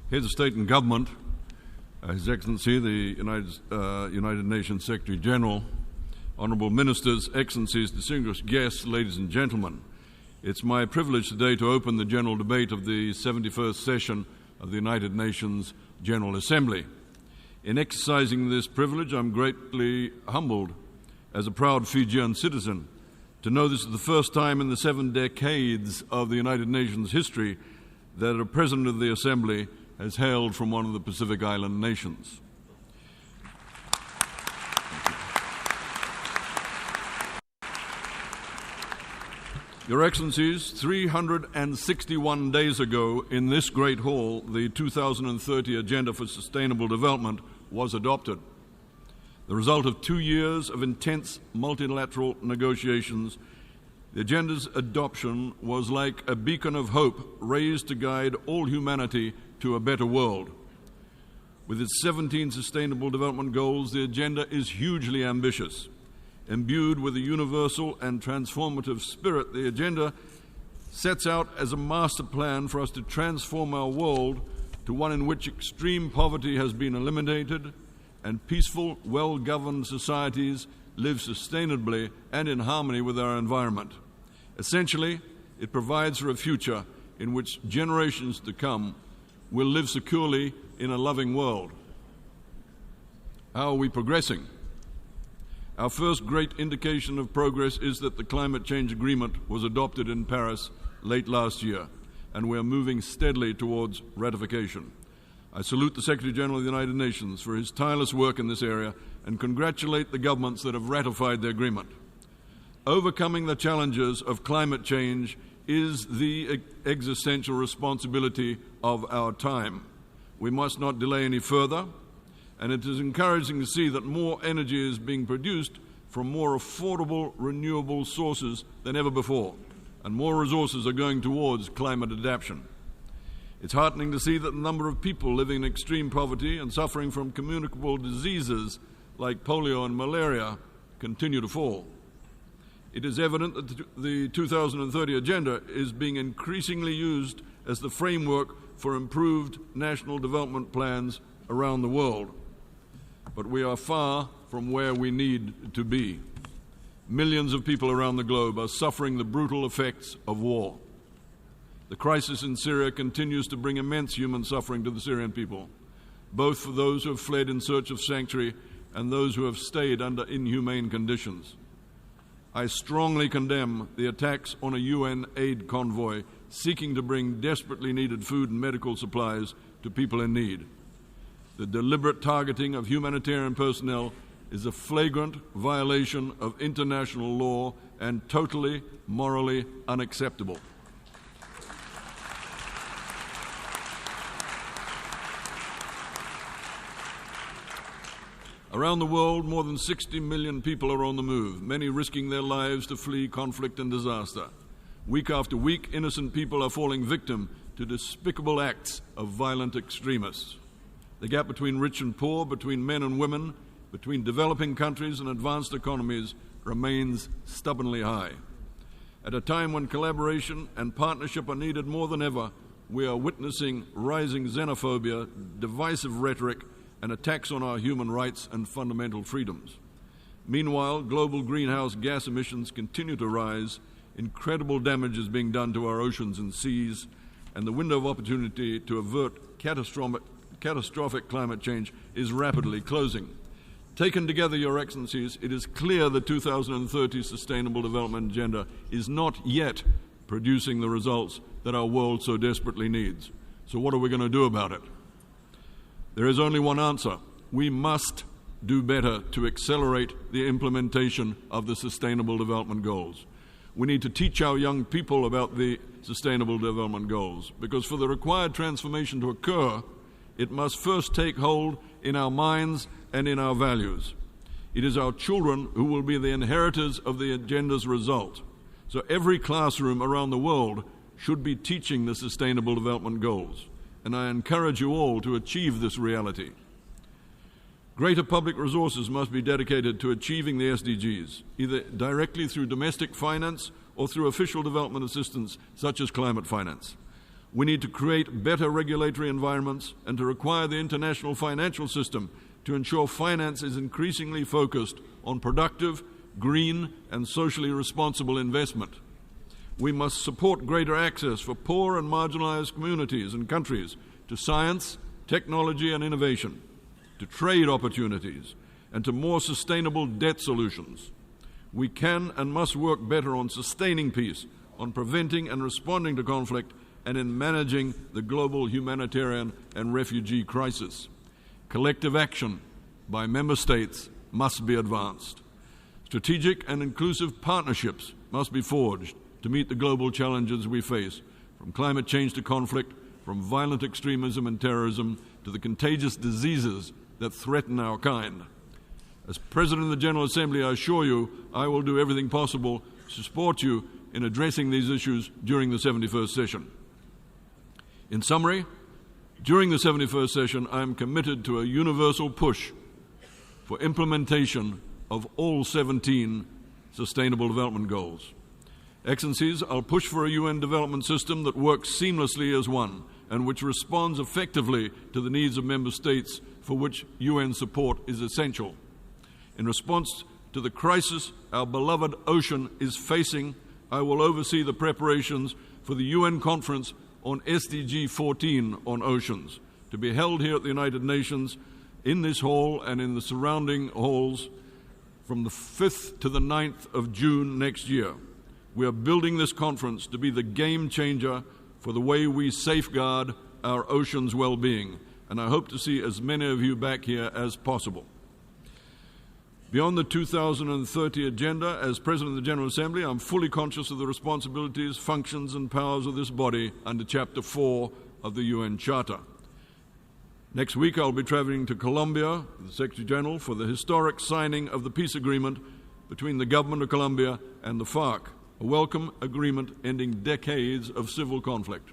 Heads of State and Government, His Excellency the United Nations Secretary General, Honourable Ministers, Excellencies, distinguished guests, ladies and gentlemen, it's my privilege today to open the general debate of the 71st session of the United Nations General Assembly. In exercising this privilege, I'm greatly humbled as a proud Fijian citizen to know this is the first time in the 7 decades of the United Nations history that a President of the Assembly has hailed from one of the Pacific Island nations. Your Excellencies, 361 days ago in this great hall, the 2030 Agenda for Sustainable Development was adopted. The result of 2 years of intense multilateral negotiations, the agenda's adoption was like a beacon of hope raised to guide all humanity to a better world. With its 17 Sustainable Development Goals, the agenda is hugely ambitious. Imbued with a universal and transformative spirit, the agenda sets out as a master plan for us to transform our world to one in which extreme poverty has been eliminated and peaceful, well-governed societies live sustainably and in harmony with our environment. Essentially, it provides for a future in which generations to come will live securely in a loving world. How are we progressing? Our first great indication of progress is that the climate change agreement was adopted in Paris late last year, and we are moving steadily towards ratification. I salute the Secretary-General of the United Nations for his tireless work in this area and congratulate the governments that have ratified the agreement. Overcoming the challenges of climate change is the existential responsibility of our time. We must not delay any further, and it is encouraging to see that more energy is being produced from more affordable, renewable sources than ever before, and more resources are going towards climate adaptation. It's heartening to see that the number of people living in extreme poverty and suffering from communicable diseases like polio and malaria continue to fall. It is evident that the 2030 Agenda is being increasingly used as the framework for improved national development plans around the world. But we are far from where we need to be. Millions of people around the globe are suffering the brutal effects of war. The crisis in Syria continues to bring immense human suffering to the Syrian people, both for those who have fled in search of sanctuary and those who have stayed under inhumane conditions. I strongly condemn the attacks on a UN aid convoy seeking to bring desperately needed food and medical supplies to people in need. The deliberate targeting of humanitarian personnel is a flagrant violation of international law and totally morally unacceptable. Around the world, more than 60 million people are on the move, many risking their lives to flee conflict and disaster. Week after week, innocent people are falling victim to despicable acts of violent extremists. The gap between rich and poor, between men and women, between developing countries and advanced economies remains stubbornly high. At a time when collaboration and partnership are needed more than ever, we are witnessing rising xenophobia, divisive rhetoric, and attacks on our human rights and fundamental freedoms. Meanwhile, global greenhouse gas emissions continue to rise, incredible damage is being done to our oceans and seas, and the window of opportunity to avert catastrophic climate change is rapidly closing. Taken together, Your Excellencies, it is clear the 2030 Sustainable Development Agenda is not yet producing the results that our world so desperately needs. So what are we going to do about it? There is only one answer. We must do better to accelerate the implementation of the Sustainable Development Goals. We need to teach our young people about the Sustainable Development Goals, because for the required transformation to occur, it must first take hold in our minds and in our values. It is our children who will be the inheritors of the agenda's result. So every classroom around the world should be teaching the Sustainable Development Goals, and I encourage you all to achieve this reality. Greater public resources must be dedicated to achieving the SDGs, either directly through domestic finance or through official development assistance such as climate finance. We need to create better regulatory environments and to require the international financial system to ensure finance is increasingly focused on productive, green, and socially responsible investment. We must support greater access for poor and marginalized communities and countries to science, technology, and innovation, to trade opportunities, and to more sustainable debt solutions. We can and must work better on sustaining peace, on preventing and responding to conflict, and in managing the global humanitarian and refugee crisis. Collective action by member states must be advanced. Strategic and inclusive partnerships must be forged to meet the global challenges we face, from climate change to conflict, from violent extremism and terrorism to the contagious diseases that threaten our kind. As President of the General Assembly, I assure you I will do everything possible to support you in addressing these issues during the 71st session. In summary, during the 71st session, I am committed to a universal push for implementation of all 17 Sustainable Development Goals. Excellencies, I'll push for a UN development system that works seamlessly as one and which responds effectively to the needs of member states for which UN support is essential. In response to the crisis our beloved ocean is facing, I will oversee the preparations for the UN conference on SDG 14 on oceans, to be held here at the United Nations in this hall and in the surrounding halls from the 5th to the 9th of June next year. We are building this conference to be the game changer for the way we safeguard our ocean's well-being, and I hope to see as many of you back here as possible. Beyond the 2030 agenda, as President of the General Assembly, I'm fully conscious of the responsibilities, functions, and powers of this body under Chapter 4 of the UN Charter. Next week, I'll be traveling to Colombia, the Secretary General, for the historic signing of the peace agreement between the government of Colombia and the FARC, a welcome agreement ending decades of civil conflict.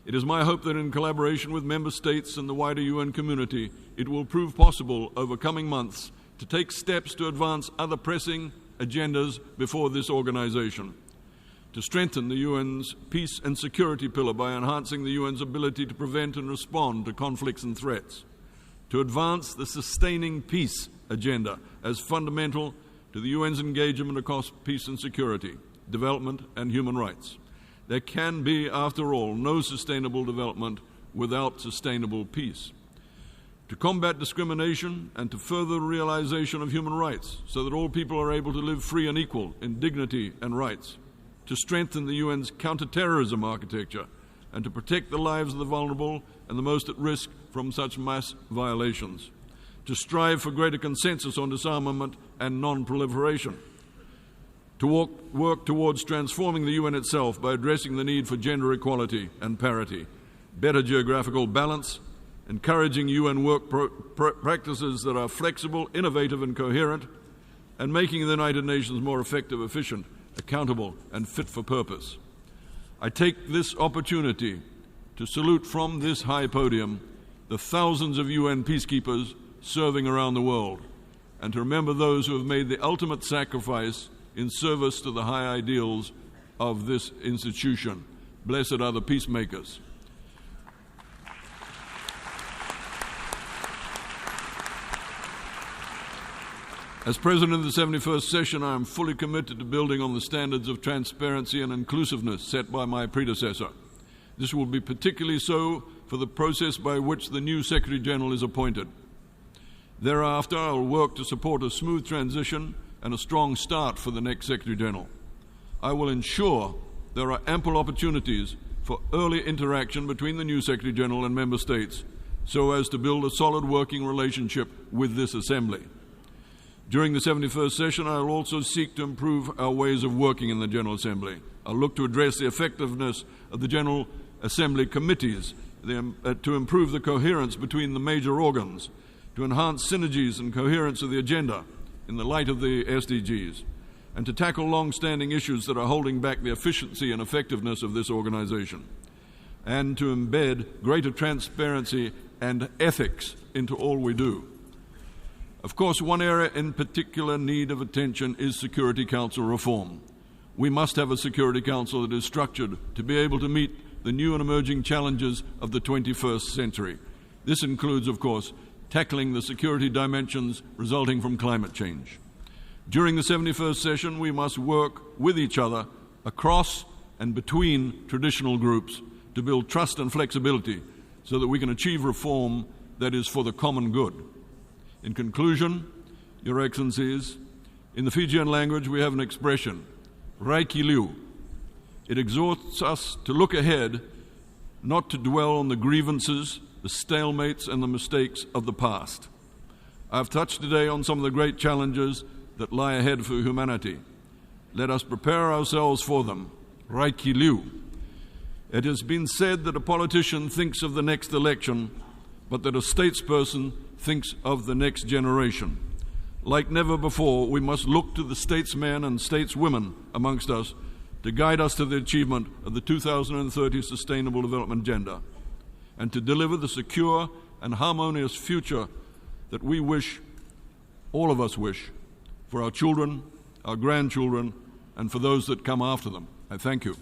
It is my hope that in collaboration with member states and the wider UN community, it will prove possible over coming months to take steps to advance other pressing agendas before this organization, to strengthen the UN's peace and security pillar by enhancing the UN's ability to prevent and respond to conflicts and threats, to advance the sustaining peace agenda as fundamental to the UN's engagement across peace and security, development and human rights. There can be, after all, no sustainable development without sustainable peace. To combat discrimination and to further the realization of human rights so that all people are able to live free and equal in dignity and rights. To strengthen the UN's counterterrorism architecture and to protect the lives of the vulnerable and the most at risk from such mass violations. To strive for greater consensus on disarmament and non-proliferation. To work towards transforming the UN itself by addressing the need for gender equality and parity, better geographical balance, encouraging UN work practices that are flexible, innovative and coherent, and making the United Nations more effective, efficient, accountable and fit for purpose. I take this opportunity to salute from this high podium the thousands of UN peacekeepers serving around the world, and to remember those who have made the ultimate sacrifice in service to the high ideals of this institution. Blessed are the peacemakers. As President of the 71st session, I am fully committed to building on the standards of transparency and inclusiveness set by my predecessor. This will be particularly so for the process by which the new Secretary General is appointed. Thereafter, I will work to support a smooth transition and a strong start for the next Secretary General. I will ensure there are ample opportunities for early interaction between the new Secretary General and Member States so as to build a solid working relationship with this Assembly. During the 71st session, I will also seek to improve our ways of working in the General Assembly. I'll look to address the effectiveness of the General Assembly committees, to improve the coherence between the major organs, to enhance synergies and coherence of the agenda in the light of the SDGs, and to tackle long-standing issues that are holding back the efficiency and effectiveness of this organization, and to embed greater transparency and ethics into all we do. Of course, one area in particular need of attention is Security Council reform. We must have a Security Council that is structured to be able to meet the new and emerging challenges of the 21st century. This includes, of course, tackling the security dimensions resulting from climate change. During the 71st session, we must work with each other across and between traditional groups to build trust and flexibility so that we can achieve reform that is for the common good. In conclusion, Your Excellencies, in the Fijian language we have an expression, Raiki Liu. It exhorts us to look ahead, not to dwell on the grievances, the stalemates and the mistakes of the past. I've touched today on some of the great challenges that lie ahead for humanity. Let us prepare ourselves for them. Raiki Liu. It has been said that a politician thinks of the next election, but that a statesperson thinks of the next generation. Like never before, we must look to the statesmen and stateswomen amongst us to guide us to the achievement of the 2030 Sustainable Development Agenda and to deliver the secure and harmonious future that we wish, all of us wish, for our children, our grandchildren, and for those that come after them. I thank you.